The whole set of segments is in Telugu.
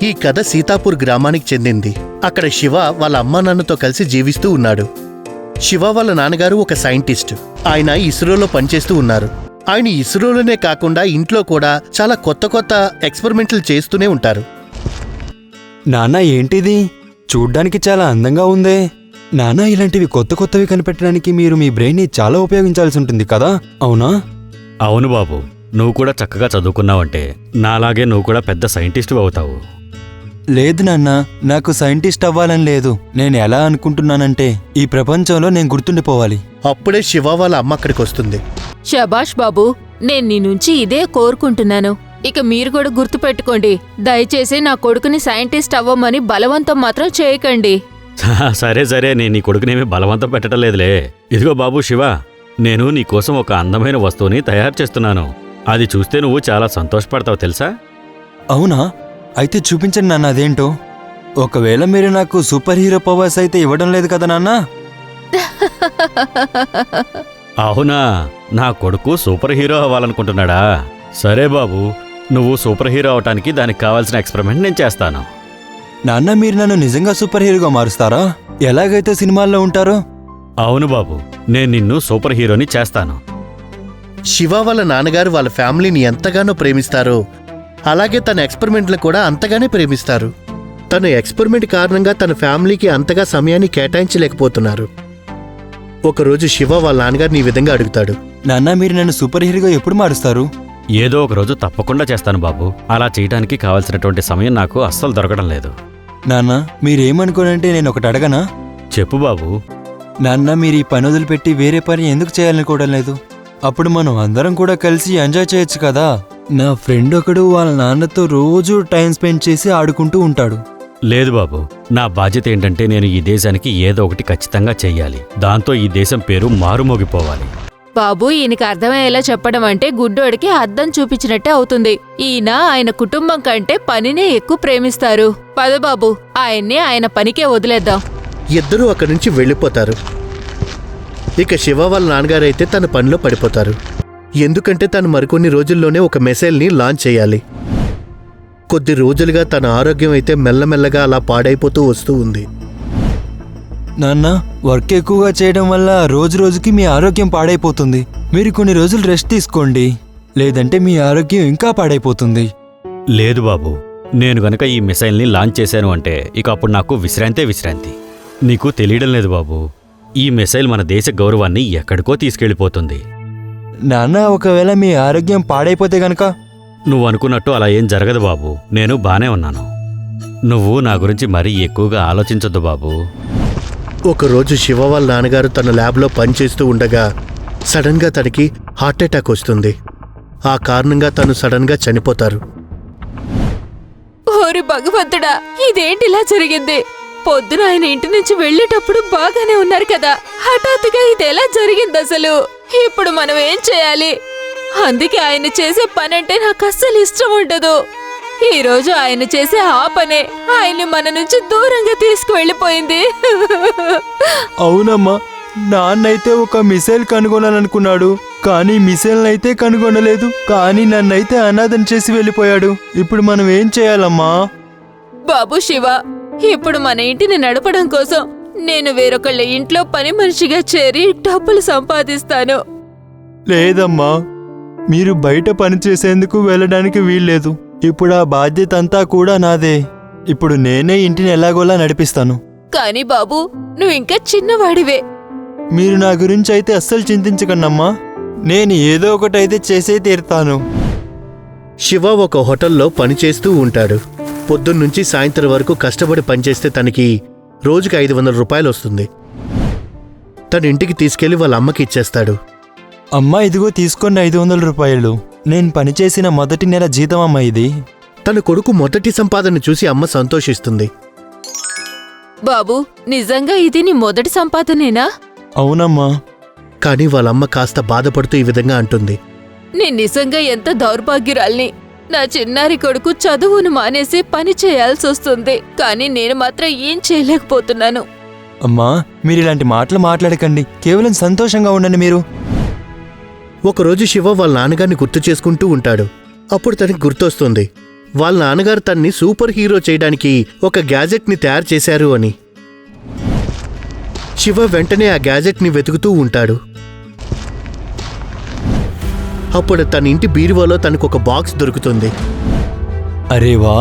ఈ కథ సీతాపూర్ గ్రామానికి చెందింది. అక్కడ శివ వాళ్ళ అమ్మా నాన్నతో కలిసి జీవిస్తూ ఉన్నాడు. శివ వాళ్ళ నాన్నగారు ఒక సైంటిస్ట్. ఆయన ఇస్రోలో పనిచేస్తూ ఉన్నారు. ఆయన ఇస్రోలోనే కాకుండా ఇంట్లో కూడా చాలా కొత్త కొత్త ఎక్స్పెరిమెంట్లు చేస్తూనే ఉంటారు. నాన్న ఏంటిది? చూడ్డానికి చాలా అందంగా ఉందే. నాన్న ఇలాంటివి కొత్త కొత్తవి కనిపెట్టడానికి మీరు మీ బ్రెయిన్ని చాలా ఉపయోగించాల్సి ఉంటుంది కదా, అవునా? అవును బాబు, నువ్వు కూడా చక్కగా చదువుకున్నావంటే నాలాగే నువ్వు కూడా పెద్ద సైంటిస్టు అవుతావు. లేదు నాన్న, నాకు సైంటిస్ట్ అవ్వాలని లేదు. నేను ఎలా అనుకుంటున్నానంటే ఈ ప్రపంచంలో నేను గుర్తుండిపోవాలి. అప్పుడే శివ వాళ్ళ అమ్మ అక్కడికి వస్తుంది. శభాష్ బాబు, నేను నీ నుంచి ఇదే కోరుకుంటున్నాను. ఇక మీరు కూడా గుర్తుపెట్టుకోండి, దయచేసి నా కొడుకుని సైంటిస్ట్ అవ్వమని బలవంతం మాత్రం చేయకండి. సరే సరే, నేను నీ కొడుకునేమీ బలవంతం పెట్టడం లేదులే. ఇదిగో బాబు శివ, నేను నీకోసం ఒక అందమైన వస్తువుని తయారు చేస్తున్నాను. అది చూస్తే నువ్వు చాలా సంతోషపడతావు తెలుసా? అవునా? అయితే చూపించండి నాన్న అదేంటో. ఒకవేళ మీరు నాకు సూపర్ హీరో పవర్స్ అయితే ఇవ్వడం లేదు కదా నాన్న? అవునా, నా కొడుకు సూపర్ హీరో అవ్వాలనుకుంటున్నాడా? సరే బాబు, నువ్వు సూపర్ హీరో అవటానికి దానికి కావాల్సిన ఎక్స్పెరిమెంట్ నేను చేస్తాను. నాన్న, మీరు నన్ను నిజంగా సూపర్ హీరోగా మారుస్తారా? ఎలాగైతే సినిమాల్లో ఉంటారో? అవును బాబు, నేను నిన్ను సూపర్ హీరోని చేస్తాను. శివ వాళ్ళ నాన్నగారు వాళ్ళ ఫ్యామిలీని ఎంతగానో ప్రేమిస్తారో అలాగే తన ఎక్స్పెరిమెంట్లు కూడా అంతగానే ప్రేమిస్తారు. తన ఎక్స్పెరిమెంట్ కారణంగా తన ఫ్యామిలీకి అంతగా సమయాన్ని కేటాయించలేకపోతున్నారు. ఒకరోజు శివ వాళ్ళ నాన్నగారిని ఈ విధంగా అడుగుతాడు. నాన్న, మీరు నన్ను సూపర్ హీరోగా ఎప్పుడు మారుస్తారు? ఏదో ఒక రోజు తప్పకుండా చేస్తాను బాబు. అలా చేయడానికి కావాల్సినటువంటి సమయం నాకు అస్సలు దొరకడం లేదు. నాన్న, మీరేమనుకోనంటే నేను ఒకటి అడగనా? చెప్పు బాబు. నాన్న, మీరు ఈ పని వదిలిపెట్టి వేరే పని ఎందుకు చేయాలనుకోవడం లేదు? అప్పుడు మనం అందరం కూడా కలిసి ఎంజాయ్ చేయొచ్చు కదా. నా ఫ్రెండ్ ఒకడు వాళ్ళ నాన్నతో రోజూ టైం స్పెండ్ చేసి ఆడుకుంటూ ఉంటాడు. లేదు బాబు, నా బాధ్యత ఏంటంటే నేను ఈ దేశానికి ఏదో ఒకటి ఖచ్చితంగా చెయ్యాలి. దాంతో ఈ దేశం పేరు మారుమోగిపోవాలి. బాబు, ఈయనకి అర్థమయ్యేలా చెప్పడం అంటే గుడ్డోడికి అద్దం చూపించినట్టే అవుతుంది. ఈయన ఆయన కుటుంబం కంటే పనినే ఎక్కువ ప్రేమిస్తారు. పద బాబు, ఆయన్ని ఆయన పనికే వదిలేద్దాం. ఇద్దరూ అక్కడి నుంచి వెళ్ళిపోతారు. ఇక శివ వాళ్ళ నాన్నగారైతే తన పనిలో పడిపోతారు. ఎందుకంటే తను మరికొన్ని రోజుల్లోనే ఒక మిసైల్ని లాంచ్ చేయాలి. కొద్ది రోజులుగా తన ఆరోగ్యం అయితే మెల్లమెల్లగా అలా పాడైపోతూ వస్తూ ఉంది. నాన్న, వర్క్ ఎక్కువగా చేయడం వల్ల రోజు రోజుకి మీ ఆరోగ్యం పాడైపోతుంది. మీరు కొన్ని రోజులు రెస్ట్ తీసుకోండి, లేదంటే మీ ఆరోగ్యం ఇంకా పాడైపోతుంది. లేదు బాబు, నేను గనక ఈ మిసైల్ని లాంచ్ చేశాను అంటే ఇక అప్పుడు నాకు విశ్రాంతే విశ్రాంతి. నీకు తెలియడం లేదు బాబు, ఈ మిసైల్ మన దేశ గౌరవాన్ని ఎక్కడికో తీసుకెళ్ళిపోతుంది. నాన్న, ఒకవేళ మీ ఆరోగ్యం పాడైపోతే గనక? నువ్వు అనుకున్నట్టు అలా ఏం జరగదు బాబు, నేను బానే ఉన్నాను. నువ్వు నా గురించి మరీ ఎక్కువగా ఆలోచించొద్దు బాబు. ఒకరోజు శివ వాళ్ళ నాన్నగారు తన ల్యాబ్లో పనిచేస్తూ ఉండగా సడన్గా తనకి హార్ట్అటాక్ వస్తుంది. ఆ కారణంగా తను సడన్గా చనిపోతారు. ఓరి భగవంతుడా, ఇదేంటిలా జరిగింది? పొద్దున ఆయన ఇంటి నుంచి వెళ్ళేటప్పుడు బాగానే ఉన్నారు కదా, హఠాత్తుగా ఇదెలా జరిగింది అసలు? ఇప్పుడు మనం ఏం చేయాలి? అందుకే ఆయన చేసే పనంటే నాకు అస్సలు ఇష్టం ఉండదు. ఈ రోజు ఆయన చేసే ఆ పనే ఆయన్ని మన నుంచి దూరంగా తీసుకువెళ్ళిపోయింది. అవునమ్మా, నాన్నైతే ఒక మిసైల్ కనుగొనాలనుకున్నాడు, కానీ మిసైల్ అయితే కనుగొనలేదు. కానీ నన్నైతే అనాథం చేసి వెళ్ళిపోయాడు. ఇప్పుడు మనం ఏం చేయాలమ్మా? బాబు శివ, ఇప్పుడు మన ఇంటిని నడపడం కోసం నేను వేరొకళ్ళ ఇంట్లో పని మనిషిగా చేరి డబ్బులు సంపాదిస్తాను. లేదమ్మా, మీరు బయట పని చేసేందుకు వెళ్ళడానికి వీల్లేదు. ఇప్పుడు ఆ బాధ్యత అంతా కూడా నాదే. ఇప్పుడు నేనే ఇంటిని ఎలాగోలా నడిపిస్తాను. కానీ బాబు, నువ్వు ఇంకా చిన్నవాడివే. మీరు నా గురించి అయితే అస్సలు చింతించకండమ్మా, నేను ఏదో ఒకటైతే చేసే తీరుతాను. శివ ఒక హోటల్లో పనిచేస్తూ ఉంటాడు. పొద్దున్నుంచి సాయంత్రం వరకు కష్టపడి పనిచేస్తే తనకి రోజుకి 500 రూపాయలు వస్తుంది. తన ఇంటికి తీసుకెళ్లి వాళ్ళ అమ్మకి ఇచ్చేస్తాడు. అమ్మా, ఇదిగో తీసుకోండి 500 రూపాయలు. నేను పనిచేసిన మొదటి నెల జీతం అమ్మా ఇది. తన కొడుకు మొదటి సంపాదన చూసి అమ్మ సంతోషిస్తుంది. బాబు, నిజంగా ఇది నీ మొదటి సంపాదనేనా? అవునమ్మా. కానీ వాళ్ళమ్మ కాస్త బాధపడుతూ ఈ విధంగా అంటుంది. నేను నిజంగా ఎంత దౌర్భాగ్యురాల్ని. నా చిన్నారి కొడుకు చదువును మానేసి పని చేయాల్సొస్తుంది, కానీ నేను మాత్రం ఏం చేయలేకపోతున్నాను. అమ్మా, మీరు ఇలాంటి మాటలు మాట్లాడకండి, కేవలం సంతోషంగా ఉండండి మీరు. ఒకరోజు శివ వాళ్ళ నాన్నగారిని గుర్తు చేసుకుంటూ ఉంటాడు. అప్పుడు తనకి గుర్తొస్తుంది, వాళ్ళ నాన్నగారు తన్ని సూపర్ హీరో చేయడానికి ఒక గ్యాజెట్ని తయారు చేశారు అని. శివ వెంటనే ఆ గ్యాజెట్ని వెతుకుతూ ఉంటాడు. అప్పుడు తన ఇంటి బీరువాలో తనకొక బాక్స్ దొరుకుతుంది. అరే వా,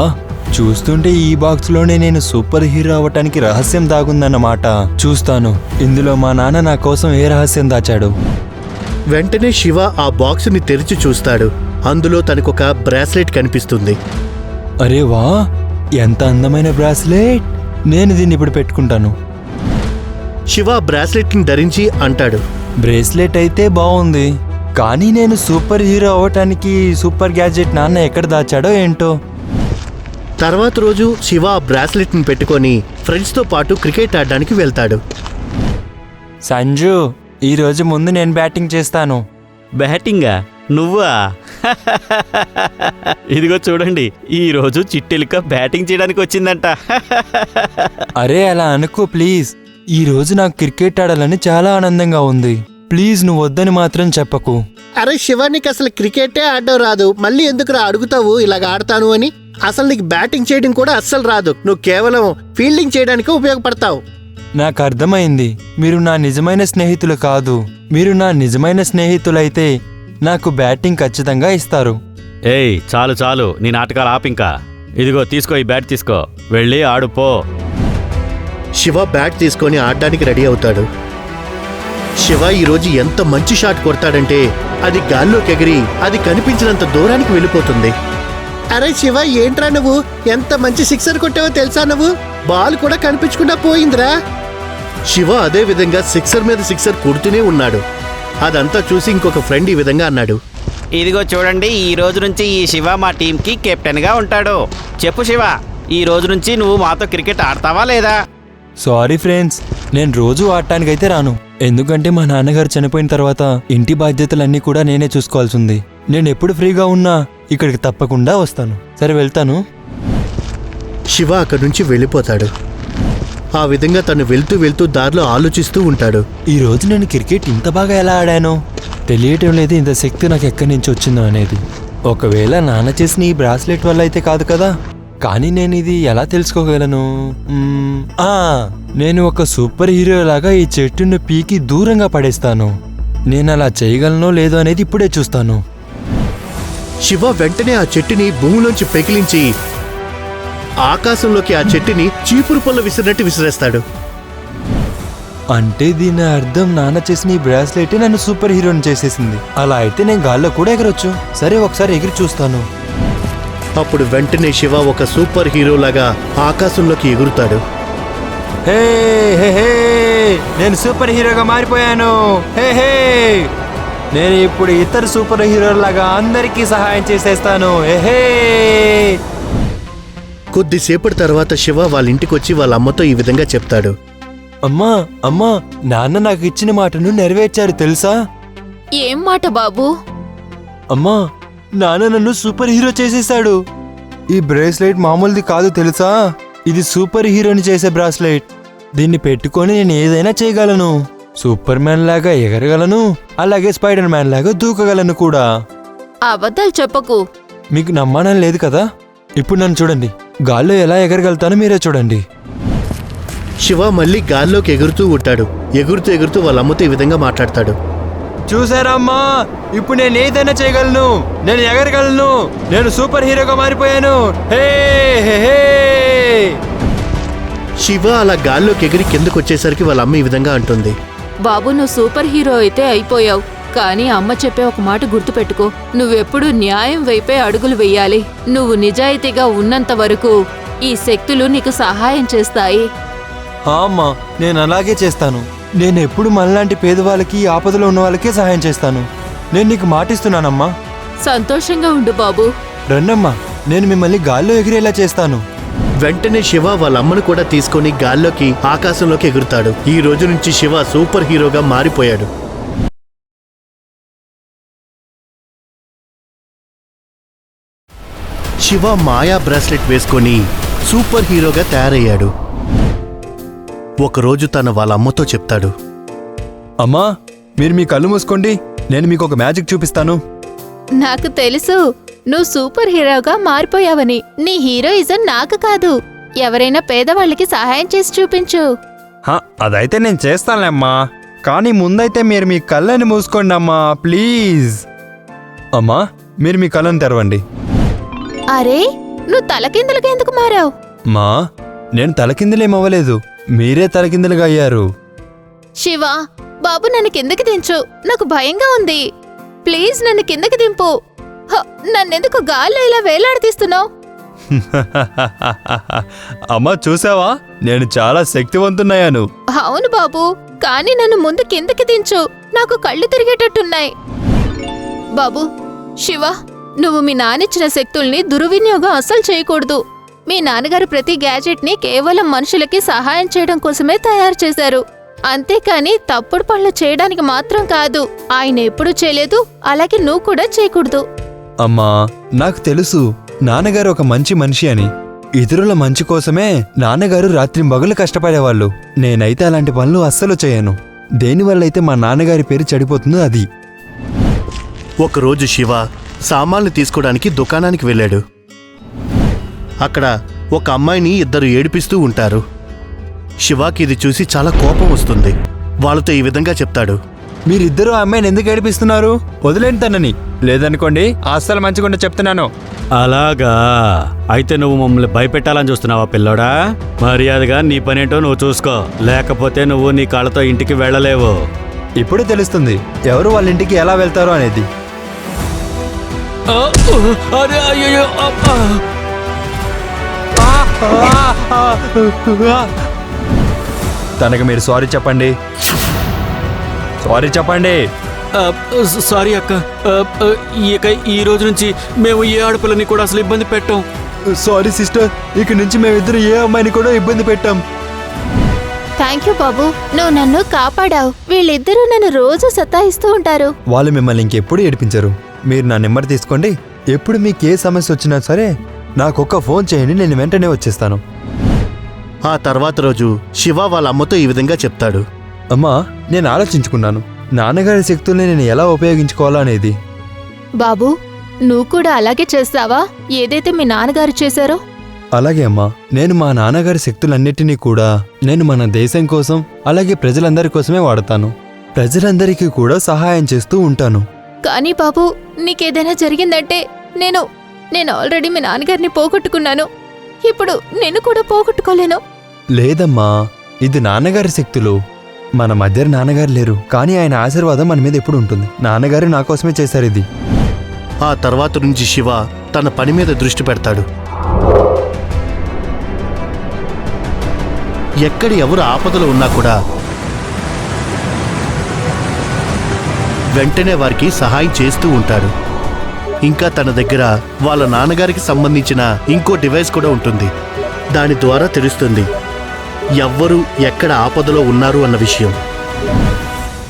చూస్తుంటే ఈ బాక్స్లోనే నేను సూపర్ హీరో అవ్వటానికి రహస్యం దాగుందన్నమాట. చూస్తాను ఇందులో మా నాన్న నా కోసం ఏ రహస్యం దాచాడు. వెంటనే శివ ఆ బాక్సుని తెరిచి చూస్తాడు. అందులో తనకొక బ్రాస్లెట్ కనిపిస్తుంది. అరే వా, ఎంత అందమైన బ్రాస్లెట్! నేను దీన్ని ఇప్పుడు పెట్టుకుంటాను. శివ బ్రాస్లెట్ని ధరించి అంటాడు, బ్రేస్లెట్ అయితే బాగుంది, కానీ నేను సూపర్ హీరో అవ్వటానికి సూపర్ గ్యాడ్జెట్ నాన్న ఎక్కడ దాచాడో ఏంటో. తర్వాత రోజు శివ ఆ బ్రాస్లెట్ని పెట్టుకొని ఫ్రెండ్స్తో పాటు క్రికెట్ ఆడడానికి వెళ్తాడు. సంజు, ఈ రోజు ముందు నేను బ్యాటింగ్ చేస్తాను. బ్యాటింగా? నువ్వా? ఇదిగో చూడండి, ఈ రోజు చిట్టెలిక బ్యాటింగ్ చేయడానికి వచ్చిందంట. అరే అలా అనుకో ప్లీజ్. ఈ రోజు నాకు క్రికెట్ ఆడాలని చాలా ఆనందంగా ఉంది. ప్లీజ్ నువ్వు వద్దని మాత్రం చెప్పకు. అరే శివ, నీకు అసలు క్రికెటే ఆడడం రాదు, మళ్ళీ ఎందుకురా అడుగుతావు ఇలాగ ఆడతాను అని? అసలు నీకు బ్యాటింగ్ చేయడం కూడా అస్సలు రాదు, నువ్వు కేవలం ఫీల్డింగ్ చేయడానికి ఉపయోగపడతావు. నాకు అర్థమైంది, మీరు నా నిజమైన స్నేహితులు కాదు. మీరు నా నిజమైన స్నేహితులైతే నాకు బ్యాటింగ్ ఖచ్చితంగా ఇస్తారు. ఏయ్, చాలు చాలు, నీ నాటకాలు ఆపింకా. ఇదిగో తీసుకో, ఈ బ్యాట్ తీసుకో, వెళ్ళి ఆడుపో. శివ బ్యాట్ తీసుకొని ఆడడానికి రెడీ అవుతాడు. శివ ఈరోజు ఎంత మంచి షాట్ కొడతాడంటే అది గాల్లోకి ఎగిరి అది కనిపించినంత దూరానికి వెళ్ళిపోతుంది. అరే శివ, ఏంట్రా నువ్వు ఎంత మంచి సిక్సర్ కొట్టావో తెలుసా? నువ్వు బాల్ కూడా కనిపించకుండా పోయిందిరా. శివ అదే విధంగా సిక్సర్ మీద సిక్సర్ కొడుతూనే ఉన్నాడు. అదంతా చూసి ఇంకొక ఫ్రెండ్ ఈ విధంగా అన్నాడు, ఇదిగో చూడండి, ఈ రోజు నుంచి ఈ శివ మా టీంకి కెప్టెన్గా ఉంటాడు. చెప్పు శివ, ఈ రోజు నుంచి నువ్వు మాతో క్రికెట్ ఆడతావా లేదా? సారీ ఫ్రెండ్స్, నేను రోజు ఆడటానికైతే రాను. ఎందుకంటే మా నాన్నగారు చనిపోయిన తర్వాత ఇంటి బాధ్యతలన్నీ కూడా నేనే చూసుకోవాల్సి ఉంది. నేను ఎప్పుడు ఫ్రీగా ఉన్నా ఇక్కడికి తప్పకుండా వస్తాను. సరే వెళ్తాను. శివ అక్కడి నుంచి వెళ్ళిపోతాడు. ఆ విధంగా తను వెళ్తూ వెళ్తూ దారిలో ఆలోచిస్తూ ఉంటాడు. ఈ రోజు నేను క్రికెట్ ఇంత బాగా ఎలా ఆడానో తెలియటం లేదు, ఇంత శక్తి నాకు ఎక్కడి నుంచి వచ్చిందో అనేది. ఒకవేళ నాన్న చేసిన ఈ బ్రాస్లెట్ వల్ల అయితే కాదు కదా, కానీ నేను ఇది ఎలా తెలుసుకోగలను? నేను ఒక సూపర్ హీరో లాగా ఈ చెట్టును పీకి దూరంగా పడేస్తాను. నేను అలా చేయగలనో లేదో అనేది ఇప్పుడే చూస్తాను. శివ వెంటనే ఆ చెట్టుని భూమిలోంచి పెకిలించి ఆకాశంలోకి ఆ చెట్టుని చీపురు పొల్ల విసిరినట్టు విసిరేస్తాడు. అంటే దీని అర్థం నాన్న చేసిన ఈ బ్రాస్లెట్ నన్ను సూపర్ హీరోని చేసేసింది. అలా అయితే నేను గాల్లో కూడా ఎగరొచ్చు. సరే ఒకసారి ఎగిరి చూస్తాను. అప్పుడు వెంటనే శివ ఒక సూపర్ హీరో లాగా ఆకాశంలోకి ఎగురుతాడు. హే హే హే, నేను సూపర్ హీరోగా మారిపోయాను. హే హే, నేను ఇప్పుడు ఇతర సూపర్ హీరోలాగా అందరికీ సహాయం చేసేస్తాను. హే హే. కొద్దిసేపటి తర్వాత శివ వాళ్ళ ఇంటికి వచ్చి వాళ్ళ అమ్మతో ఈ విధంగా చెప్తాడు, అమ్మా అమ్మా, నాన్న నాకు ఇచ్చిన మాటను నెరవేర్చారు తెలుసా? ఏం మాట బాబు? అమ్మా, నాన్న నన్ను సూపర్ హీరో చేసేశాడు. ఈ బ్రేస్లెట్ మామూలుది కాదు తెలుసా, ఇది సూపర్ హీరోని చేసే బ్రాస్లెట్. దీన్ని పెట్టుకొని నేను ఏదైనా చేయగలను. సూపర్ మ్యాన్ లాగా ఎగరగలను, అలాగే స్పైడర్ మ్యాన్ లాగా దూకగలను కూడా. అబద్ధాలు చెప్పకు. మీకు నమ్మడం లేదు కదా? ఇప్పుడు నన్ను చూడండి, గాల్లో ఎలా ఎగరగలుగుతానో మీరే చూడండి. శివ మళ్ళీ గాల్లోకి ఎగురుతూ ఉంటాడు. ఎగురుతూ ఎగురుతూ వాళ్ళ అమ్మతో ఈ విధంగా మాట్లాడతాడు, చూసారా అమ్మా, ఇప్పుడు నేను ఏదైనా చేయగలను, నేను ఎగరగలను, నేను సూపర్ హీరోగా మారిపోయాను. హే హే హే. శివ అలా గాల్లోకి ఎగిరి కిందకు వచ్చేసరికి వాళ్ళ అమ్మ ఈ విధంగా అంటుంది, బాబు, నువ్వు సూపర్ హీరో అయితే అయిపోయావు. కానీ అమ్మ చెప్పే ఒక మాట గుర్తుపెట్టుకో, నువ్వెప్పుడు న్యాయం వైపే అడుగులు వెయ్యాలి. నువ్వు నిజాయితీగా ఉన్నంత వరకు ఈ శక్తులు నీకు సహాయం చేస్తాయి. అమ్మా, నేను అలాగే చేస్తాను. నేను ఎప్పుడు మనలాంటి పేదవాళ్ళకి, ఆపదలో ఉన్న వాళ్ళకే సహాయం చేస్తాను. నేను నీకు మాటిస్తున్నానమ్మా. సంతోషంగా ఉండు బాబు. రండమ్మా, నేను మిమ్మల్ని గాల్లో ఎగిరేలా చేస్తాను. వెంటనే శివ వాళ్ళ అమ్మను కూడా తీసుకొని గాల్లోకి ఆకాశంలోకి ఎగురుతాడు. ఈ రోజు నుంచి శివ సూపర్ హీరోగా మారిపోయాడు. శివ మాయా బ్రాస్లెట్ వేసుకొని సూపర్ హీరోగా తయారయ్యాడు. ఒకరోజు తన వాళ్ళ అమ్మతో చెప్తాడు, అమ్మా, మీరు మీ కళ్ళు మూసుకోండి, నేను మీకు ఒక మ్యాజిక్ చూపిస్తాను. నాకు తెలుసు, నువ్వు సూపర్ హీరోగా మారిపోయావని. నీ హీరోయిజం నాకు కాదు, ఎవరైనా పేదవాళ్ళకి సహాయం చేసి చూపించు. అదైతే నేను చేస్తానులేమ్మా, కానీ ముందైతే మీరు మీ కళ్ళని మూసుకోండి అమ్మా, ప్లీజ్. అమ్మా, మీరు మీ కళ్ళని తెరవండి. అరే, నువ్వు తలకిందులుగా ఎందుకు మారావు? మా, నేను తలకిందులేమవ్వలేదు, మీరే తలకిందులుగా అయ్యారు. శివ, బాబు నన్ను కిందకి దించు, నాకు భయంగా ఉంది. ప్లీజ్ నన్ను కిందకి దింపు. నన్నెందుకు గాల్లో ఇలా వేలాడదీస్తున్నావు? అమ్మా, చూసావా, నేను చాలా శక్తివంతున్నాయాను. అవును బాబు, కానీ నన్ను ముందు కిందకి దించు, నాకు కళ్ళు తిరిగేటట్టున్నాయి. బాబు, శివ, నువ్వు మీ నానిచ్చిన శక్తుల్ని దుర్వినియోగం అస్సలు చేయకూడదు. మీ నాన్నగారు ప్రతి గ్యాజెట్ని కేవలం మనుషులకి సహాయం చేయడం కోసమే తయారు చేశారు, అంతేకాని తప్పుడు పనులు చేయడానికి మాత్రం కాదు. ఆయన ఎప్పుడూ చేయలేదు, అలాగే నువ్వు కూడా చేయకూడదు. అమ్మా, నాకు తెలుసు నాన్నగారు ఒక మంచి మనిషి అని. ఇతరుల మంచి కోసమే నాన్నగారు రాత్రింబగలు కష్టపడేవాళ్ళు. నేనైతే అలాంటి పనులు అస్సలు చేయను. దేనివల్లైతే మా నాన్నగారి పేరు చెడిపోతుందో అది. ఒకరోజు శివ సామాన్లు తీసుకోవడానికి దుకాణానికి వెళ్ళాడు. అక్కడ ఒక అమ్మాయిని ఇద్దరు ఏడిపిస్తూ ఉంటారు. శివాకి ఇది చూసి చాలా కోపం వస్తుంది. వాళ్ళతో ఈ విధంగా చెప్తాడు: మీరిద్దరూ ఆ అమ్మాయిని ఎందుకు ఏడిపిస్తున్నారు? వదిలేండి తనని, లేదనుకోండి అస్సలు మంచిగా చెప్తున్నాను. అలాగా, అయితే నువ్వు మమ్మల్ని భయపెట్టాలని చూస్తున్నావా పిల్లోడా? మర్యాదగా నీ పనేంటో నువ్వు చూసుకో, లేకపోతే నువ్వు నీ కాళ్ళతో ఇంటికి వెళ్ళలేవు. ఇప్పుడే తెలుస్తుంది ఎవరు వాళ్ళ ఇంటికి ఎలా వెళ్తారో అనేది. తనకు మీరు సారీ చెప్పండి, సారీ చెప్పండి. సారీ అక్క, ఇక ఈ రోజు నుంచి మేము ఏ ఆడపిల్లని కూడా అసలు ఇబ్బంది పెట్టాం. సారీ సిస్టర్, ఇక నుంచి మేమిద్దరు ఏ అమ్మాయిని కూడా ఇబ్బంది పెట్టాం. థ్యాంక్ యూ బాబు, నువ్వు నన్ను కాపాడావు. వీళ్ళిద్దరూ నన్ను రోజు సతాయిస్తూ ఉంటారు. వాళ్ళు మిమ్మల్ని ఇంకెప్పుడు ఏడిపించరు. మీరు నా నెంబర్ తీసుకోండి, ఎప్పుడు మీకు ఏ సమస్య వచ్చినా సరే నాకొక్క ఫోన్ చేయండి, నేను వెంటనే వచ్చేస్తాను. ఆ తర్వాత రోజు శివ వాళ్ళ అమ్మతో ఈ విధంగా చెప్తాడు: అమ్మా, నేను ఆలోచించుకున్నాను నాన్నగారి శక్తుల్ని నేను ఎలా ఉపయోగించుకోవాలో అనేది. బాబు, నువ్వు కూడా అలాగే చేస్తావా, ఏదైతే మీ నాన్నగారు చేశారో? అలాగే అమ్మా, నేను మా నాన్నగారి శక్తులన్నిటినీ కూడా నేను మన దేశం కోసం అలాగే ప్రజలందరి కోసమే వాడతాను. ప్రజలందరికీ కూడా సహాయం చేస్తూ ఉంటాను. కానీ బాబు, నీకేదైనా జరిగిందంటే నేను ఆల్రెడీ మీ నాన్నగారిని పోగొట్టుకున్నాను. ఇప్పుడు నేను కూడా పోగొట్టుకోలేను. లేదమ్మా, ఇది నాన్నగారి శక్తులు. మన మధ్య నాన్నగారు లేరు, కానీ ఆయన ఆశీర్వాదం మన మీద ఎప్పుడు ఉంటుంది. నాన్నగారు నా కోసమే చేశారు ఇది. ఆ తర్వాత నుంచి శివ తన పని మీద దృష్టి పెడతాడు. ఎక్కడి ఎవరు ఆపదలో ఉన్నా కూడా వెంటనే వారికి సహాయం చేస్తూ ఉంటాడు. ఇంకా తన దగ్గర వాళ్ళ నాన్నగారికి సంబంధించిన ఇంకో డివైస్ కూడా ఉంటుంది. దాని ద్వారా తెలుస్తుంది ఎవ్వరు ఎక్కడ ఆపదలో ఉన్నారు అన్న విషయం.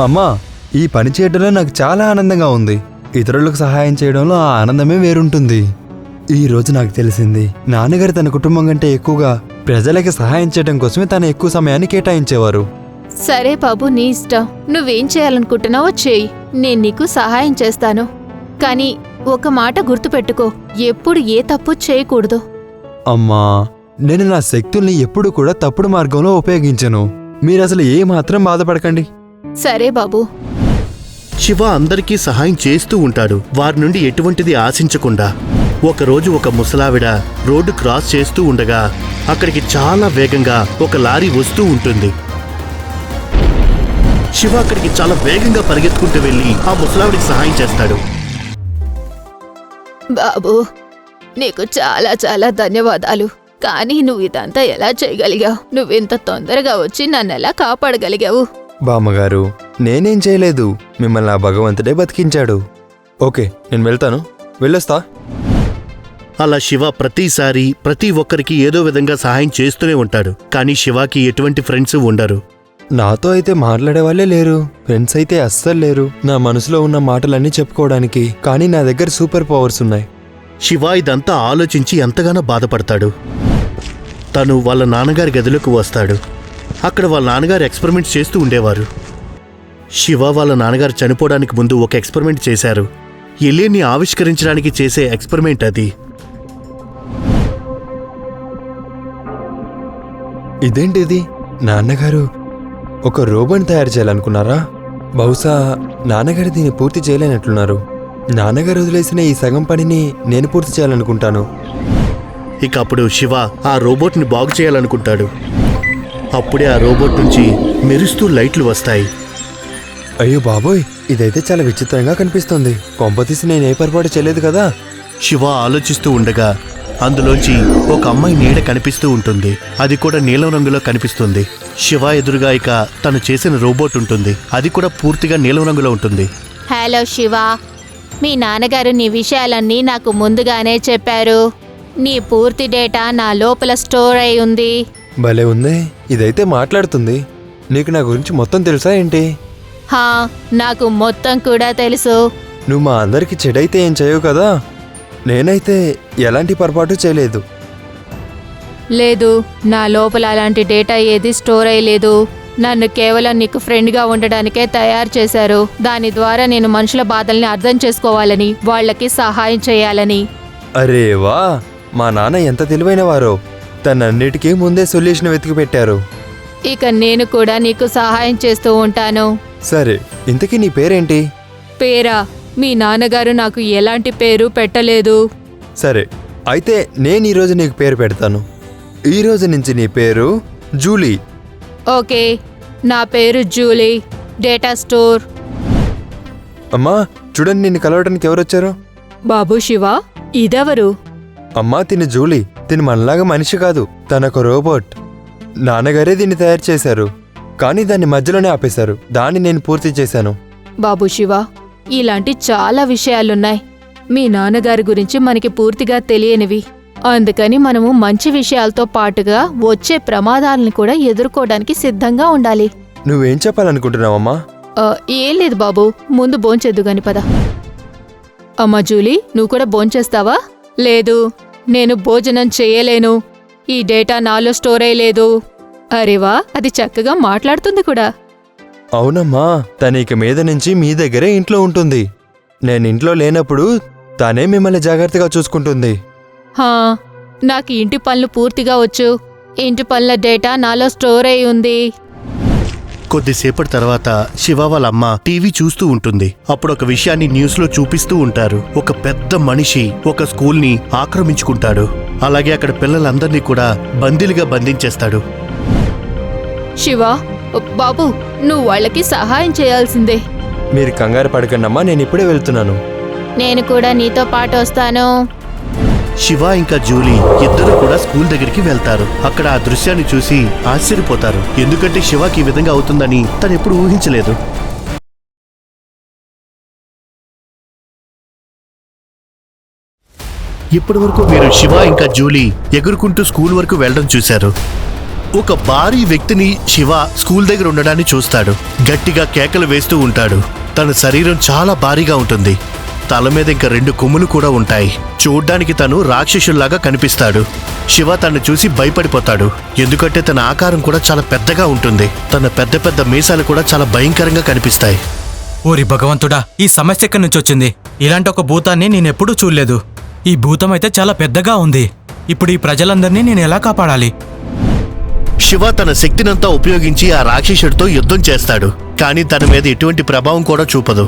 అమ్మా, ఈ పని చేయడంలో నాకు చాలా ఆనందంగా ఉంది. ఇతరులకు సహాయం చేయడంలో ఆ ఆనందమే వేరుంటుంది. ఈ రోజు నాకు తెలిసింది నాన్నగారు తన కుటుంబం కంటే ఎక్కువగా ప్రజలకి సహాయం చేయడం కోసమే తన ఎక్కువ సమయాన్ని కేటాయించేవారు. సరే బాబు, నీ ఇష్టం. నువ్వేం చేయాలనుకుంటున్నావో చేయి, నేను నీకు సహాయం చేస్తాను. కానీ ఒక మాట గుర్తుపెట్టుకో, ఎప్పుడు ఏ తప్పు చేయకూడదు. అమ్మా, నేను నా శక్తుల్ని ఎప్పుడు కూడా తప్పుడు మార్గంలో ఉపయోగించను. మీరసలు ఏ మాత్రం బాధపడకండి. సరే బాబు. శివ అందరికీ సహాయం చేస్తూ ఉంటాడు, వారి నుండి ఎటువంటిది ఆశించకుండా. ఒకరోజు ఒక ముసలావిడ రోడ్డు క్రాస్ చేస్తూ ఉండగా అక్కడికి చాలా వేగంగా ఒక లారీ వస్తూ ఉంటుంది. శివ అక్కడికి చాలా వేగంగా పరిగెత్తుకుంటూ వెళ్ళి ఆ ముసలావిడికి సహాయం చేస్తాడు. బాబు, నీకు చాలా చాలా ధన్యవాదాలు. కానీ నువ్వు ఇదంతా ఎలా చేయగలిగావు? నువ్వింత తొందరగా వచ్చి నన్నెలా కాపాడగలిగావు? బామ్మగారు, నేనేం చేయలేదు, మిమ్మల్ని ఆ భగవంతుడే బతికించాడు. ఓకే, నేను వెళ్తాను, వెళ్ళొస్తా. అలా శివ ప్రతిసారి ప్రతి ఒక్కరికి ఏదో విధంగా సహాయం చేస్తూనే ఉంటాడు. కానీ శివకి ఎటువంటి ఫ్రెండ్స్ ఉండరు. నాతో అయితే మాట్లాడే వాళ్ళే లేరు, ఫ్రెండ్స్ అయితే అస్సలు లేరు. నా మనసులో ఉన్న మాటలన్నీ చెప్పుకోవడానికి. కానీ నా దగ్గర సూపర్ పవర్స్ ఉన్నాయి. శివ ఇదంతా ఆలోచించి ఎంతగానో బాధపడతాడు. తను వాళ్ళ నాన్నగారి గదిలోకి వస్తాడు. అక్కడ వాళ్ళ నాన్నగారు ఎక్స్పెరిమెంట్స్ చేస్తూ ఉండేవారు. శివ వాళ్ళ నాన్నగారు చనిపోవడానికి ముందు ఒక ఎక్స్పెరిమెంట్ చేశారు. ఎలియన్ని ఆవిష్కరించడానికి చేసే ఎక్స్పెరిమెంట్ అది. ఇదేంటిది? నాన్నగారు ఒక రోబోని తయారు చేయాలనుకున్నారా? బహుశా నాన్నగారు దీన్ని పూర్తి చేయలేనట్లున్నారు. నాన్నగారు వదిలేసిన ఈ సగం పనిని నేను పూర్తి చేయాలనుకుంటాను. ఇక అప్పుడు శివ ఆ రోబోట్ని బాగు చేయాలనుకుంటాడు. అప్పుడే ఆ రోబోట్ నుంచి మెరుస్తూ లైట్లు వస్తాయి. అయ్యో బాబోయ్, ఇదైతే చాలా విచిత్రంగా కనిపిస్తుంది. కొంపతీసి నేను ఏ పొరపాటు చేయలేదు కదా? శివ ఆలోచిస్తూ ఉండగా అందులోంచి ఒక అమ్మాయి నీడ కనిపిస్తూ ఉంటుంది. అది కూడా నీలం రంగులో కనిపిస్తుంది. శివ ఎదురుగా ఇక తను చేసిన రోబోట్ ఉంటుంది. అది కూడా పూర్తిగా నీలం రంగులో ఉంటుంది. హలో శివ, మీ నాన్నగారు నీ విషయాలన్నీ నాకు ముందుగానే చెప్పారు. నీ పూర్తి డేటా నా లోపల స్టోర్ అయి ఉంది. భలే ఉంది, ఇదైతే మాట్లాడుతుంది. నీకు నా గురించి మొత్తం తెలుసా ఏంటి? హా, నాకు మొత్తం కూడా తెలుసు. నువ్వు మా అందరికి చెడైతే ఏం చేయవు కదా? నేనైతే ఎలాంటి పొరపాటు చేయలేదు. లేదు, నా లోపల అలాంటి డేటా ఏది స్టోర్ అయ్యలేదు. నన్ను కేవలం నీకు ఫ్రెండ్గా ఉండడానికే తయారు చేశారు. దాని ద్వారా నేను మనుషుల బాధల్ని అర్థం చేసుకోవాలని, వాళ్ళకి సహాయం చేయాలని. అరే వా, మా నాన్న ఎంత తెలివైన వారో. తనన్నిటికీ ముందే సొల్యూషన్ వెతికి పెట్టారు. ఇక నేను కూడా నీకు సహాయం చేస్తూ ఉంటాను. సరే, ఇంతకీ నీ పేరేంటి? పేరా? మీ నాన్నగారు నాకు ఎలాంటి పేరు పెట్టలేదు. సరే, అయితే నేను ఈరోజు నీకు పేరు పెడతాను. ఈ రోజు నుంచి నీ పేరు జూలీ. ఓకే, నా పేరు జూలీ. Data store. అమ్మా చూడండి, నిన్ను కలవడానికి ఎవరొచ్చారు? బాబు శివ, ఇదెవరు? అమ్మా, తిని జూలీ. తిని మనలాగా మనిషి కాదు, తనొక రోబోట్. నాన్నగారే దీన్ని తయారు చేశారు, కానీ దాన్ని మధ్యలోనే ఆపేశారు. దాన్ని నేను పూర్తి చేశాను. బాబు శివ, ఇలాంటి చాలా విషయాలున్నాయి మీ నాన్నగారి గురించి మనకి పూర్తిగా తెలియనివి. అందుకని మనము మంచి విషయాలతో పాటుగా వచ్చే ప్రమాదాలను కూడా ఎదుర్కోవడానికి సిద్ధంగా ఉండాలి. నువ్వేం చెప్పాలనుకుంటున్నావమ్మా? ఏం లేదు బాబు, ముందు భోంచేద్దు గాని పద. అమ్మా జూలీ, నువ్వు కూడా భోంచేస్తావా? లేదు, నేను భోజనం చేయలేను. ఈ డేటా నాలో స్టోర్ అయ్యలేదు. అరేవా, అది చక్కగా మాట్లాడుతుంది కూడా. అవునమ్మా, తన ఇక మీద నుంచి మీ దగ్గరే ఇంట్లో ఉంటుంది. నేను ఇంట్లో లేనప్పుడు తనే మిమ్మల్ని జాగ్రత్తగా చూసుకుంటుంది. హా, నాకు ఇంటి పనులు పూర్తిగా వచ్చు. ఇంటి పనుల డేటా నాలో స్టోర్ అయి ఉంది. కొద్దిసేపటి తర్వాత శివ వాళ్ళ అమ్మ టీవీ చూస్తూ ఉంటుంది. అప్పుడు ఒక విషయాన్ని న్యూస్లో చూపిస్తూ ఉంటారు. ఒక పెద్ద మనిషి ఒక స్కూల్ని ఆక్రమించుకుంటాడు. అలాగే అక్కడ పిల్లలందరినీ కూడా బందీలుగా బంధించేస్తాడు. శివ, బాబు, నువ్వు వాళ్ళకి సహాయం చేయాల్సిందే. మీరు కంగారు పడకండమ్మా, నేను ఇప్పుడే వెళ్తున్నాను. నేను కూడా నీతో పాటు వస్తాను. శివ ఇంకా జూలీ ఇద్దరు కూడా స్కూల్ దగ్గరికి వెళ్తారు. అక్కడ ఆ దృశ్యాన్ని చూసి ఆశ్చర్యపోతారు. ఎందుకంటే శివకి ఈ విధంగా అవుతుందని తను ఎప్పుడు ఊహించలేదు. ఇప్పటి వరకు మీరు శివ ఇంకా జూలీ ఎగురుకుంటూ స్కూల్ వరకు వెళ్ళడం చూశారు. ఒక భారీ వ్యక్తిని శివ స్కూల్ దగ్గర ఉండడాన్ని చూస్తాడు. గట్టిగా కేకలు వేస్తూ ఉంటాడు. తన శరీరం చాలా భారీగా ఉంటుంది. తల మీద ఇంకా 2 కొమ్ములు కూడా ఉంటాయి. చూడ్డానికి తను రాక్షసుల్లాగా కనిపిస్తాడు. శివ తను చూసి భయపడిపోతాడు. ఎందుకంటే తన ఆకారం కూడా చాలా పెద్దగా ఉంటుంది. తన పెద్ద పెద్ద మీసాలు కూడా చాలా భయంకరంగా కనిపిస్తాయి. ఓరి భగవంతుడా, ఈ సమస్య ఎక్కడి నుంచి వచ్చింది? ఇలాంటి ఒక భూతాన్ని నేనెప్పుడూ చూడలేదు. ఈ భూతం అయితే చాలా పెద్దగా ఉంది. ఇప్పుడు ఈ ప్రజలందరినీ నేను ఎలా కాపాడాలి? శివ తన శక్తినంతా ఉపయోగించి ఆ రాక్షసుడితో యుద్ధం చేస్తాడు. కానీ తన మీద ఎటువంటి ప్రభావం కూడా చూపదు.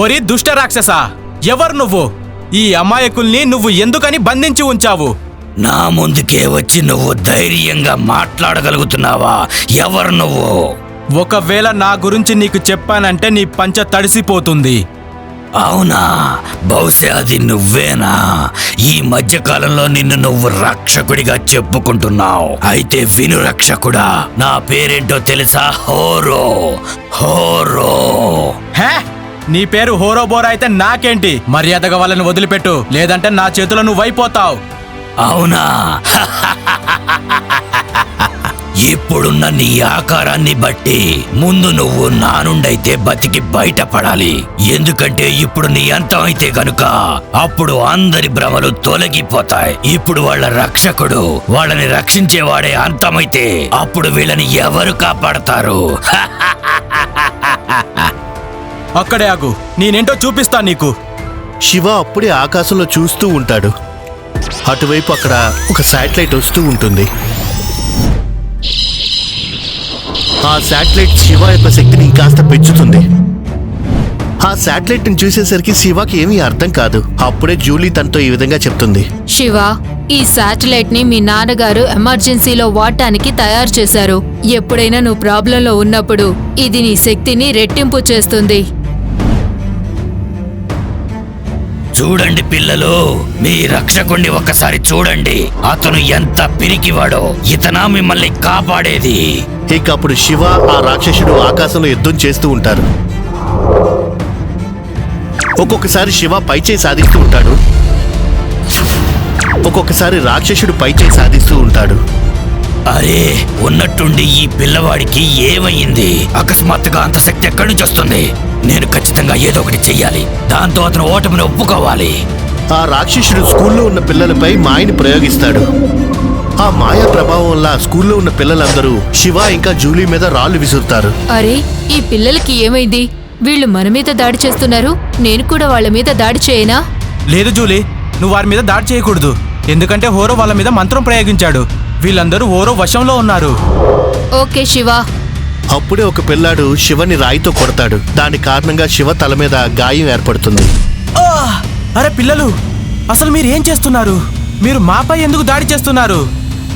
ఓరి దుష్ట రాక్షసా, ఎవరు నువ్వు? ఈ అమాయకుల్ని నువ్వు ఎందుకని బంధించి ఉంచావు? నా ముందుకే వచ్చి నువ్వు ధైర్యంగా మాట్లాడగలుగుతున్నావా? ఎవరు నువ్వు? ఒకవేళ నా గురించి నీకు చెప్పానంటే నీ పంచ తడిసిపోతుంది. అవునా? బహుశా అది నువ్వేనా? ఈ మధ్యకాలంలో నిన్ను నువ్వు రక్షకుడిగా చెప్పుకుంటున్నావు. అయితే విను రక్షకుడా, నా పేరేంటో తెలుసా? హోరో. హోరో. హే, నీ పేరు హోరోబోరా అయితే నాకేంటి? మర్యాదగా వాళ్ళని వదిలిపెట్టు, లేదంటే నా చేతిలో నువ్వైపోతావు. అవునా? ఇప్పుడున్న నీ ఆకారాన్ని బట్టి ముందు నువ్వు నా నుండైతే బతికి బయటపడాలి. ఎందుకంటే ఇప్పుడు నీ అంతం అయితే గనుక అప్పుడు అందరి భ్రమలు తొలగిపోతాయి. ఇప్పుడు వాళ్ళ రక్షకుడు, వాళ్ళని రక్షించేవాడే అంతమైతే అప్పుడు వీళ్ళని ఎవరు కాపాడతారు? అక్కడే ఆగు, నేనేంటో చూపిస్తా నీకు. శివ అప్పుడే ఆకాశంలో చూస్తూ ఉంటాడు. అటువైపు అక్కడ ఒక శాటిలైట్ వస్తూ ఉంటుంది. ఆ శాటిలైట్ శివ యొక్క శక్తిని ఇంకాస్త పెంచుతుంది. ఆ శాటిలైట్ ని చూసేసరికి శివకి ఏమీ అర్థం కాదు. అప్పుడే జూలీ తనతో ఈ విధంగా చెప్తుంది. శివ, ఈ శాటిలైట్ ని మీ నాన్నగారు ఎమర్జెన్సీలో వాడటానికి తయారు చేశారు. ఎప్పుడైనా నువ్వు ప్రాబ్లంలో ఉన్నప్పుడు ఇది నీ శక్తిని రెట్టింపు చేస్తుంది. చూడండి పిల్లలు, మీ రక్షకుణ్ణి ఒక్కసారి చూడండి. అతను ఎంత పిరికివాడో. ఇతనా మిమ్మల్ని కాపాడేది? ఇక అప్పుడు శివ ఆ రాక్షసుడు ఆకాశంలో యుద్ధం చేస్తూ ఉంటారు. ఒక్కొక్కసారి శివ పైచేయి సాధిస్తూ ఉంటాడు, ఒక్కొక్కసారి రాక్షసుడు పైచేయి సాధిస్తూ ఉంటాడు. అరే, ఉన్నట్టుండి ఈ పిల్లవాడికి ఏమయ్యింది? అకస్మాత్తుగా అంత శక్తి ఎక్కడి నుంచి వస్తుంది? నేను ఖచ్చితంగా ఏదో ఒకటి చెయ్యాలి. దాంతో అతను ఓటమిని ఒప్పుకోవాలి. ఆ రాక్షసుడు స్కూల్లో ఉన్న పిల్లలపై మాయని ప్రయోగిస్తాడు. ఆ మాయా ప్రభావం వల్ల స్కూల్లో ఉన్న పిల్లలందరూ శివ ఇంకా జూలీ మీద రాళ్లు విసురుతారు. అరే, ఈ పిల్లలకి ఏమైంది? వీళ్ళు మన మీద దాడి చేస్తున్నారు. నేను కూడా వాళ్ళ మీద దాడి చేయనా? లేదు జూలీ, నువ్వు వారి మీద దాడి చేయకూడదు. ఎందుకంటే హోరో వాళ్ళ మీద మంత్రం ప్రయోగించాడు. వీళ్ళందరూ హోరో వశంలో ఉన్నారు. ఓకే శివ. అప్పుడే ఒక పిల్లాడు శివని రాయితో కొడతాడు. దాని కారణంగా శివ తల మీద గాయం ఏర్పడుతుంది. ఆ! అరే పిల్లలు, అసలు మీరు ఏం చేస్తున్నారు? మీరు మాపై ఎందుకు దాడి చేస్తున్నారు?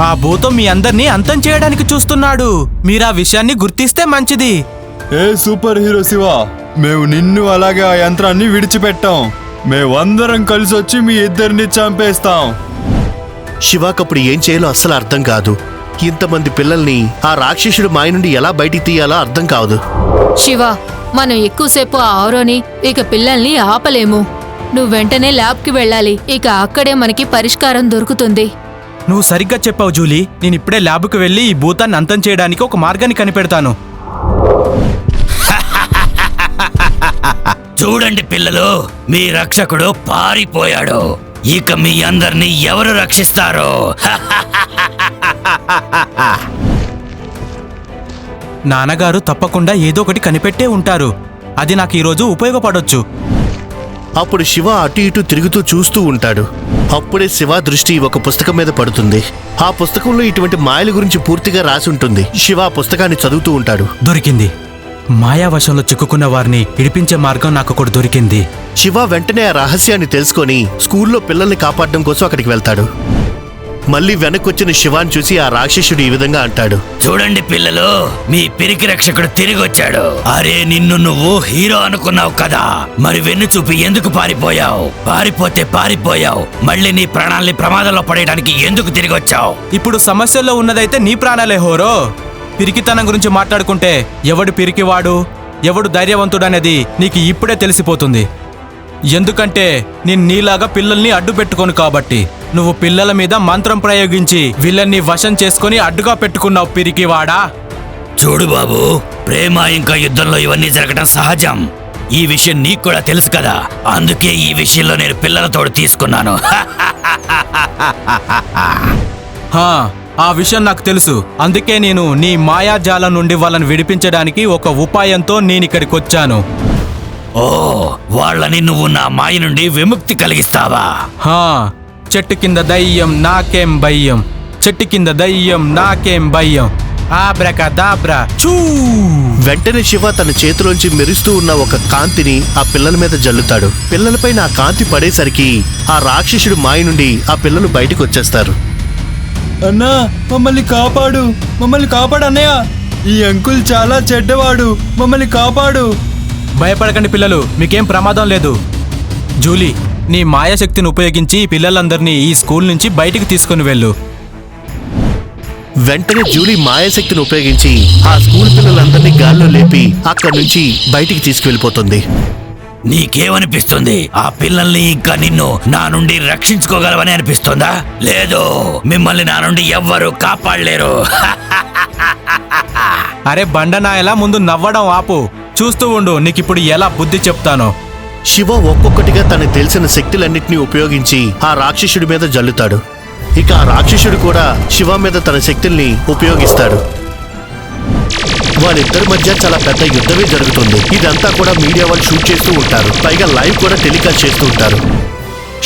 ఆ భూతం మీ అందరినీ అంతం చేయడానికి చూస్తున్నాడు. మీరు ఆ విషయాన్ని గుర్తిస్తే మంచిది. ఏ సూపర్ హీరో శివ, మేము నిన్ను అలాగే ఆ యంత్రాన్ని విడిచిపెట్టాం. మేమందరం కలిసి వచ్చి మీ ఇద్దరిని చంపేస్తాం. శివకప్పుడు ఏం చేయాలో అస్సలు అర్థం కాదు. ఇంతమంది పిల్లల్ని ఆ రాక్షసుడు మాయ నుండి ఎలా బయటికి తీయాలో అర్థం కాదు. శివ, మనం ఎక్కువసేపు ఆ ఆరోని ఇక పిల్లల్ని ఆపలేము. నువ్వు వెంటనే ల్యాబ్కి వెళ్ళాలి. ఇక అక్కడే మనకి పరిష్కారం దొరుకుతుంది. నువ్వు సరిగ్గా చెప్పావు జూలీ. నేను ఇప్పుడే ల్యాబ్కి వెళ్ళి ఈ భూతాన్ని అంతం చేయడానికి ఒక మార్గాన్ని కనిపెడతాను. చూడండి పిల్లలు, మీ రక్షకుడు పారిపోయాడు. ఇక మీ అందరినీ ఎవరు రక్షిస్తారో? నాన్నగారు తప్పకుండా ఏదో ఒకటి కనిపెట్టే ఉంటారు. అది నాకు ఈరోజు ఉపయోగపడొచ్చు. అప్పుడు శివ అటు ఇటు తిరుగుతూ చూస్తూ ఉంటాడు. అప్పుడే శివ దృష్టి ఒక పుస్తకం మీద పడుతుంది. ఆ పుస్తకంలో ఇటువంటి మాయల గురించి పూర్తిగా రాసి ఉంటుంది. శివ ఆ పుస్తకాన్ని చదువుతూ ఉంటాడు. దొరికింది. మాయావశంలో చిక్కుకున్న వారిని ఇడిపించే మార్గం నాకు ఒకటి దొరికింది. శివ వెంటనే ఆ రహస్యాన్ని తెలుసుకొని స్కూల్లో పిల్లల్ని కాపాడడం కోసం అక్కడికి వెళ్తాడు. మళ్ళీ వెనక్కొచ్చిన శివాన్ని చూసి ఆ రాక్షసుడు ఈ విధంగా అంటాడు. చూడండి పిల్లలు, మీ పిరికి రక్షకుడు తిరిగి వచ్చాడు. అరే, నిన్ను నువ్వు హీరో అనుకున్నావు కదా, మరి వెన్ను చూపి ఎందుకు పారిపోయావు? పారిపోతే పారిపోయావు, మళ్ళీ నీ ప్రాణాల్ని ప్రమాదంలో పడేయడానికి ఎందుకు తిరిగి వచ్చావు? ఇప్పుడు సమస్యల్లో ఉన్నదైతే నీ ప్రాణాలే హోరో. పిరికితనం గురించి మాట్లాడుకుంటే ఎవడు పిరికివాడు, ఎవడు ధైర్యవంతుడనేది నీకు ఇప్పుడే తెలిసిపోతుంది. ఎందుకంటే నేను నీలాగా పిల్లల్ని అడ్డు పెట్టుకోను కాబట్టి. నువ్వు పిల్లల మీద మంత్రం ప్రయోగించి వీళ్ళని వశం చేసుకొని అడ్డుగా పెట్టుకున్నావు పిరికివాడా. చూడు బాబు, ప్రేమ ఇంకా యుద్ధంలో ఇవన్నీ జరగడం సహజం. ఈ విషయం నీకు కూడా తెలుసు కదా, అందుకే ఈ విషయంలో నేను పిల్లలతోడు తీసుకున్నాను. ఆ విషయం నాకు తెలుసు. అందుకే నేను నీ మాయాజాలం నుండి వాళ్ళని విడిపించడానికి ఒక ఉపాయంతో నేనిక్కడికి వచ్చాను. ఓ, వాళ్ళని నువ్వు నా మాయ నుండి విముక్తి కలిగిస్తావా? చెట్టు కింద దయ్యం నాకేం భయం, చెట్టు కింద దయ్యం నాకేం భయం. ఆబ్రకదాబ్రా చూ! వెంటనే శివ తన చేతిలోంచి మెరుస్తూ ఉన్న ఒక కాంతిని ఆ పిల్లల మీద జల్లుతాడు. పిల్లలపై ఆ కాంతి పడేసరికి ఆ రాక్షసుడు మాయ నుండి ఆ పిల్లలు బయటకు వచ్చేస్తారు. అన్నా, మమ్మల్ని కాపాడు, మమ్మల్ని కాపాడు అన్నయ్య. ఈ అంకుల్ చాలా చెడ్డవాడు, మమ్మల్ని కాపాడు. భయపడకండి పిల్లలు, మీకేం ప్రమాదం లేదు. జూలీ, నీ మాయాశక్తిని ఉపయోగించి ఈ పిల్లలందరినీ ఈ స్కూల్ నుంచి బయటికి తీసుకుని వెళ్ళు. వెంటనే జూలీ మాయాశక్తిని ఉపయోగించి ఆ స్కూల్ పిల్లలందరినీ గాల్లో లేపి అక్కడి నుంచి బయటికి తీసుకువెళ్ళిపోతుంది. నీకేమనిపిస్తుంది? ఆ పిల్లల్ని ఇంకా నిన్ను నా నుండి రక్షించుకోగలవని అనిపిస్తుందా? లేదు, మిమ్మల్ని నా నుండి ఎవ్వరూ కాపాడలేరు. అరే బండనాయలా, ముందు నవ్వడం ఆపు. చూస్తూ ఉండు, నీకిప్పుడు ఎలా బుద్ధి చెప్తానో. శివ ఒక్కొక్కటిగా తనకు తెలిసిన శక్తులన్నింటినీ ఉపయోగించి ఆ రాక్షసుడి మీద జల్లుతాడు. ఇక ఆ రాక్షసుడు కూడా శివ మీద తన శక్తుల్ని ఉపయోగిస్తాడు. వాళ్ళిద్దరి మధ్య చాలా పెద్ద యుద్ధమే జరుగుతుంది. ఇదంతా కూడా మీడియా వాళ్ళు షూట్ చేస్తూ ఉంటారు, పైగా లైవ్ కూడా టెలికాస్ట్ చేస్తూ ఉంటారు.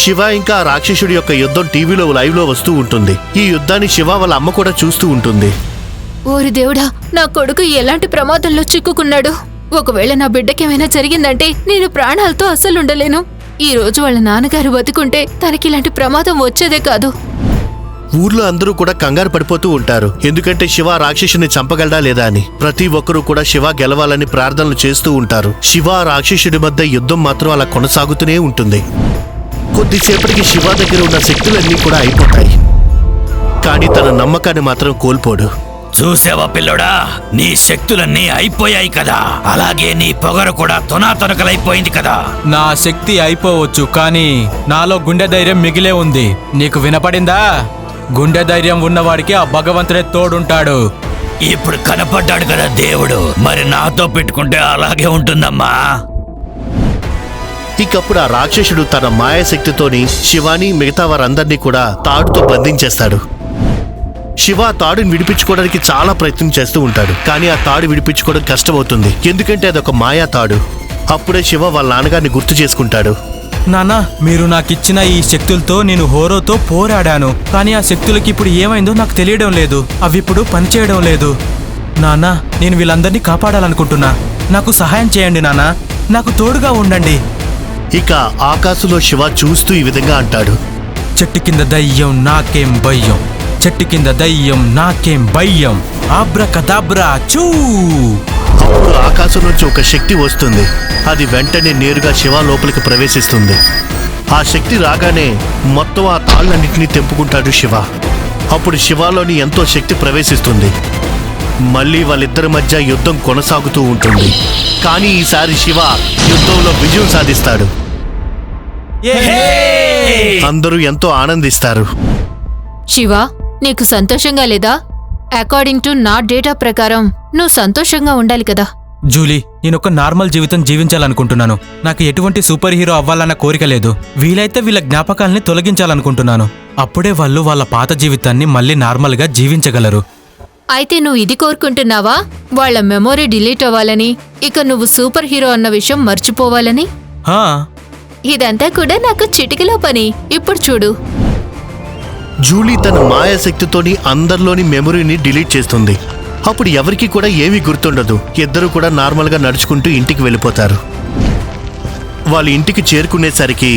శివ ఇంకా ఆ రాక్షసుడి యొక్క యుద్ధం టీవీలో లైవ్ లో వస్తూ ఉంటుంది. ఈ యుద్ధాన్ని శివ వాళ్ళ అమ్మ కూడా చూస్తూ ఉంటుంది. ఓరి దేవుడా, నా కొడుకు ఎలాంటి ప్రమాదంలో చిక్కుకున్నాడు. ఒకవేళ నా బిడ్డకేమైనా జరిగిందంటే నేను ప్రాణాలతో అస్సలుండలేను. ఈ రోజు వాళ్ళ నాన్నగారు బతుకుంటే తనకి ఇలాంటి ప్రమాదం వచ్చేదే కాదు. ఊర్లో అందరూ కూడా కంగారు పడిపోతూ ఉంటారు, ఎందుకంటే శివ రాక్షసుని చంపగలడా లేదా అని. ప్రతి ఒక్కరూ కూడా శివ గెలవాలని ప్రార్థనలు చేస్తూ ఉంటారు. శివ రాక్షసుడి మధ్య యుద్ధం మాత్రం అలా కొనసాగుతూనే ఉంటుంది. కొద్దిసేపటికి శివ దగ్గర ఉన్న శక్తులన్నీ కూడా అయిపోతాయి, కానీ తన నమ్మకాన్ని మాత్రం కోల్పోడు. చూసావా పిల్లడా, నీ శక్తులన్నీ అయిపోయాయి కదా, అలాగే నీ పొగరు కూడా తునాతునకలైపోయింది కదా. నా శక్తి అయిపోవచ్చు, కానీ నాలో గుండె ధైర్యం మిగిలే ఉంది. నీకు వినపడిందా? గుండె ధైర్యం ఉన్నవాడికి ఆ భగవంతుడే తోడుంటాడు. ఇప్పుడు కనపడ్డాడు కదా దేవుడు, మరి నాతో పెట్టుకుంటే అలాగే ఉంటుందమ్మా. ఇకప్పుడు ఆ రాక్షసుడు తన మాయాశక్తితోని శివాని మిగతా వారందరినీ కూడా తాడుతో బంధించేస్తాడు. శివ ఆ తాడుని విడిపించుకోవడానికి చాలా ప్రయత్నం చేస్తూ ఉంటాడు, కానీ ఆ తాడు విడిపించుకోవడం కష్టమవుతుంది, ఎందుకంటే అదొక మాయా తాడు. అప్పుడే శివ వాళ్ళ నాన్నగారిని గుర్తు చేసుకుంటాడు. నానా, మీరు నాకిచ్చిన ఈ శక్తులతో నేను హోరోతో పోరాడాను, కానీ ఆ శక్తులకి ఇప్పుడు ఏమైందో నాకు తెలియడం లేదు. అవి ఇప్పుడు పనిచేయడం లేదు. నానా, నేను వీళ్ళందరినీ కాపాడాలనుకుంటున్నా. నాకు సహాయం చేయండి నానా, నాకు తోడుగా ఉండండి. ఇక ఆకాశంలో శివ చూస్తూ ఈ విధంగా అంటాడు, చెట్టు కింద దయ్యం నాకేం భయం, చెట్టు కింద దయ్యం నాకేం భయం, ఆబ్రకదాబ్రా చూ. అప్పుడు ఆకాశం నుంచి ఒక శక్తి వస్తుంది. అది వెంటనే నేరుగా శివ లోపలికి ప్రవేశిస్తుంది. ఆ శక్తి రాగానే మొత్తం ఆ తాళ్ళన్నింటినీ తెంపుకుంటాడు శివ. అప్పుడు శివలోని ఎంతో శక్తి ప్రవేశిస్తుంది. మళ్ళీ వాళ్ళిద్దరి మధ్య యుద్ధం కొనసాగుతూ ఉంటుంది, కానీ ఈసారి శివ యుద్ధంలో విజయం సాధిస్తాడు. అందరూ ఎంతో ఆనందిస్తారు. శివ, నీకు సంతోషంగా లేదా? అకార్డింగ్ టు నా డేటా ప్రకారం నువ్వు సంతోషంగా ఉండాలి కదా. జూలీ, నేనొక నార్మల్ జీవితం జీవించాలనుకుంటున్నాను. నాకు ఎటువంటి సూపర్ హీరో అవ్వాలన్న కోరిక లేదు. వీలైతే వీళ్ళ జ్ఞాపకాల్ని తొలగించాలనుకుంటున్నాను. అప్పుడే వాళ్ళు వాళ్ళ పాత జీవితాన్ని మళ్ళీ నార్మల్గా జీవించగలరు. అయితే నువ్వు ఇది కోరుకుంటున్నావా? వాళ్ళ మెమొరీ డిలీట్ అవ్వాలని, ఇక నువ్వు సూపర్ హీరో అన్న విషయం మర్చిపోవాలని? హా, ఇదంతా కూడా నాకు చిటికలో పని. ఇప్పుడు చూడు. జూలీ తన మాయాశక్తితోని అందరిలోని మెమొరీని డిలీట్ చేస్తుంది. అప్పుడు ఎవరికి కూడా ఏమీ గుర్తుండదు. ఇద్దరు కూడా నార్మల్గా నడుచుకుంటూ ఇంటికి వెళ్ళిపోతారు. వాళ్ళ ఇంటికి చేరుకునేసరికి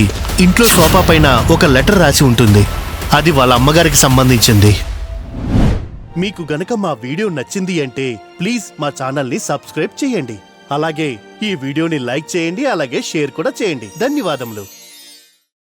ఇంట్లో సోఫా పైన ఒక లెటర్ రాసి ఉంటుంది. అది వాళ్ళ అమ్మగారికి సంబంధించింది. మీకు గనక మా వీడియో నచ్చింది అంటే ప్లీజ్ మా ఛానల్ని సబ్స్క్రైబ్ చేయండి. అలాగే ఈ వీడియోని లైక్ చేయండి, అలాగే షేర్ కూడా చేయండి. ధన్యవాదములు.